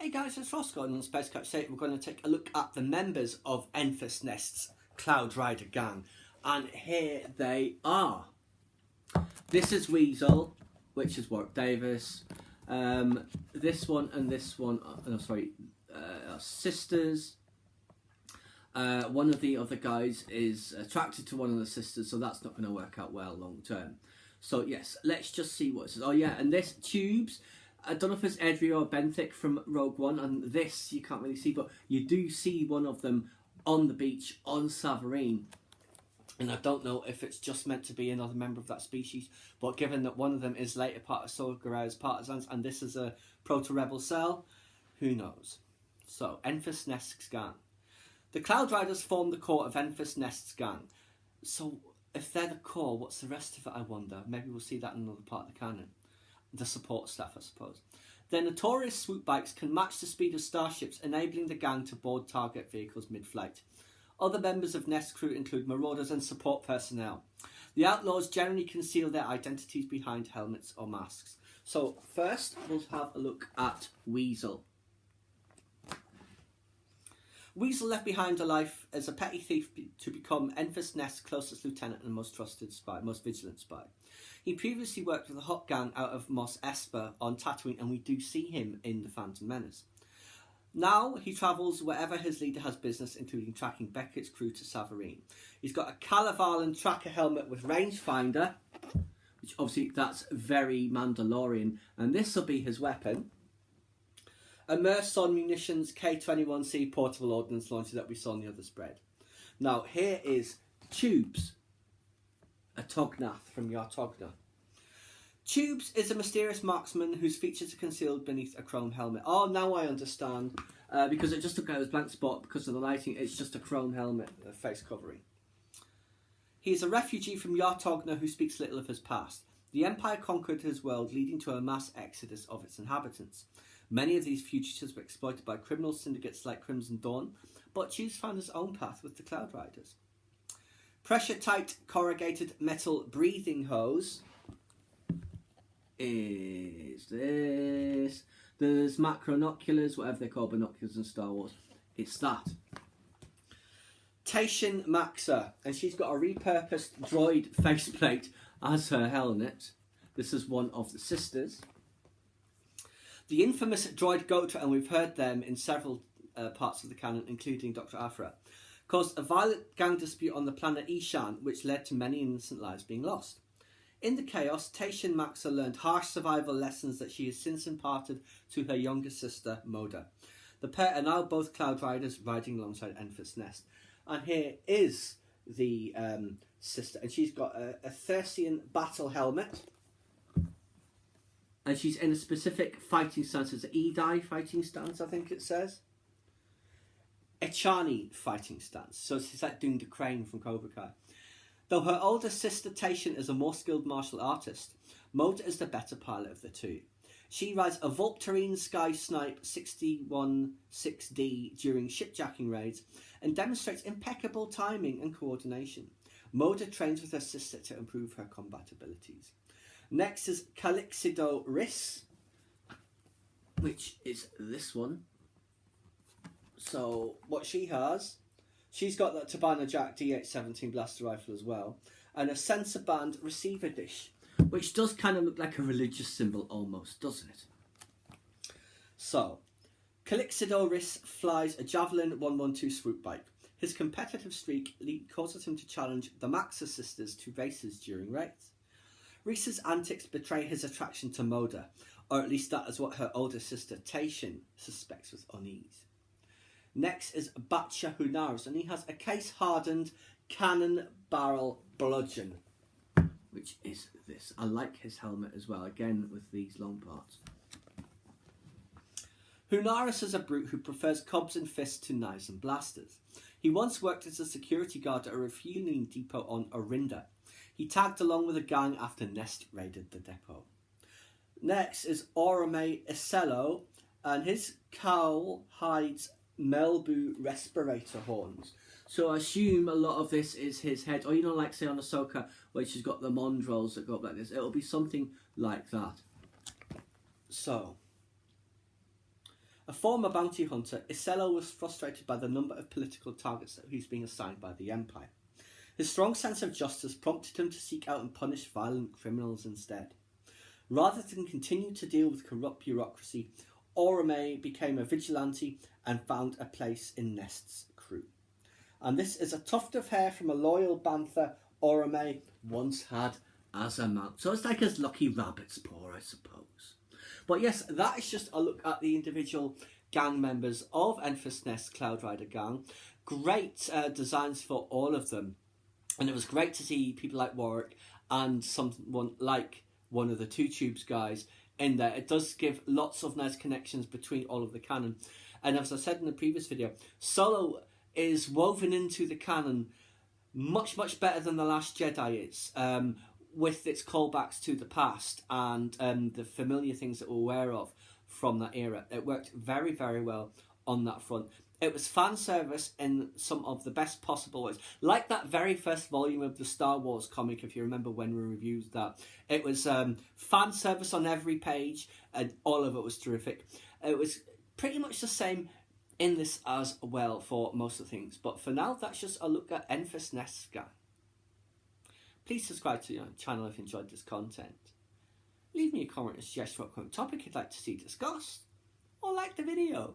Hey guys, it's Ross Gordon on Space Coach. Today we're going to take a look at the members of Enfys Nest's Cloud Rider gang. And here they are. This is Weasel, which is Warwick Davis. This one and this one, are sisters. One of the other guys is attracted to one of the sisters, so that's not going to work out well long term. So yes, let's just see what it says. Oh yeah, and this Tubes. I don't know if it's Edria or Benthic from Rogue One, and this you can't really see, but you do see one of them on the beach on Savareen. And I don't know if it's just meant to be another member of that species, but given that one of them is later part of Sorgara's partisans, and this is a proto-rebel cell, who knows? So, Enfys Nest's gang. The Cloud Riders form the core of Enfys Nest's gang. So, if they're the core, what's the rest of it, I wonder? Maybe we'll see that in another part of the canon. The support staff, I suppose. Their notorious swoop bikes can match the speed of starships, enabling the gang to board target vehicles mid-flight. Other members of Nest crew include marauders and support personnel. The outlaws generally conceal their identities behind helmets or masks. So first, we'll have a look at Weasel. Weasel left behind a life as a petty thief to become Enfys Nest's closest lieutenant and most trusted spy, most vigilant spy. He previously worked with the Hot Gang out of Mos Espa on Tatooine, and we do see him in The Phantom Menace. Now he travels wherever his leader has business, including tracking Beckett's crew to Savareen. He's got a Calavarlan tracker helmet with rangefinder, which obviously that's very Mandalorian, and this will be his weapon. A Merson Munitions K-21C portable ordnance launcher that we saw in the other spread. Now here is Tubes, a Tognath from Yartogna. Tubes is a mysterious marksman whose features are concealed beneath a chrome helmet. Oh, now I understand. Because it just took out a blank spot because of the lighting. It's just a chrome helmet, a face covering. He is a refugee from Yartogna who speaks little of his past. The Empire conquered his world, leading to a mass exodus of its inhabitants. Many of these fugitives were exploited by criminal syndicates like Crimson Dawn, but Tubes found his own path with the Cloud Riders. Pressure-tight corrugated metal breathing hose is this. There's macronoculars, whatever they call binoculars in Star Wars. It's that. Taishin Maxo, and she's got a repurposed droid faceplate as her helmet. This is one of the sisters. The infamous droid Gotra, and we've heard them in several parts of the canon, including Dr. Afra, caused a violent gang dispute on the planet Ishan, which led to many innocent lives being lost. In the chaos, Taishin Maxo learned harsh survival lessons that she has since imparted to her younger sister, Moda. The pair are now both Cloud Riders riding alongside Enfys Nest. And here is the sister, and she's got a Thersian battle helmet. And she's in a specific fighting stance. It's an Edai fighting stance, I think it says. Echani fighting stance. So she's like doing the crane from Cobra Kai. Though her older sister Taishin is a more skilled martial artist, Mota is the better pilot of the two. She rides a Volpterine Sky Snipe 61-6D during shipjacking raids and demonstrates impeccable timing and coordination. Moda trains with her sister to improve her combat abilities. Next is Calyxido Riss, which is this one. So what she has, she's got that Tabana Jack D817 blaster rifle as well, and a sensor band receiver dish, which does kind of look like a religious symbol almost, doesn't it? So, Calyxido Riss flies a Javelin 112 swoop bike. His competitive streak causes him to challenge the Maxo sisters to races during raids. Reese's antics betray his attraction to Moda, or at least that is what her older sister Taishin suspects with unease. Next is Batcha Hunaris, and he has a case-hardened cannon barrel bludgeon, which is this. I like his helmet as well, again with these long parts. Hunaris is a brute who prefers cobs and fists to knives and blasters. He once worked as a security guard at a refueling depot on Orinda. He tagged along with a gang after Nest raided the depot. Next is Orem Isello, and his cowl hides Melbu respirator horns. So I assume a lot of this is his head, or like say on Ahsoka, where she's got the mandrels that go up like this. It'll be something like that. So, A former bounty hunter, Isello was frustrated by the number of political targets that he's being assigned by the Empire. His strong sense of justice prompted him to seek out and punish violent criminals instead. Rather than continue to deal with corrupt bureaucracy, Orem became a vigilante and found a place in Nest's crew. And this is a tuft of hair from a loyal bantha Orem once had as a mount. So it's like his lucky rabbit's paw, I suppose. But yes, that is just a look at the individual gang members of Enfys Nest Cloud Rider gang. Great designs for all of them. And it was great to see people like Warwick and someone like one of the Two Tubes guys in there. It does give lots of nice connections between all of the canon. And as I said in the previous video, Solo is woven into the canon much, much better than The Last Jedi is, with its callbacks to the past and the familiar things that we're aware of from that era. It worked very, very well on that front. It was fan service in some of the best possible ways. Like that very first volume of the Star Wars comic, if you remember when we reviewed that. It was fan service on every page, and all of it was terrific. It was pretty much the same in this as well for most of the things. But for now, that's just a look at Enfys Nest gang. Please subscribe to the channel if you enjoyed this content. Leave me a comment and suggestion for a current topic you'd like to see discussed. Or like the video.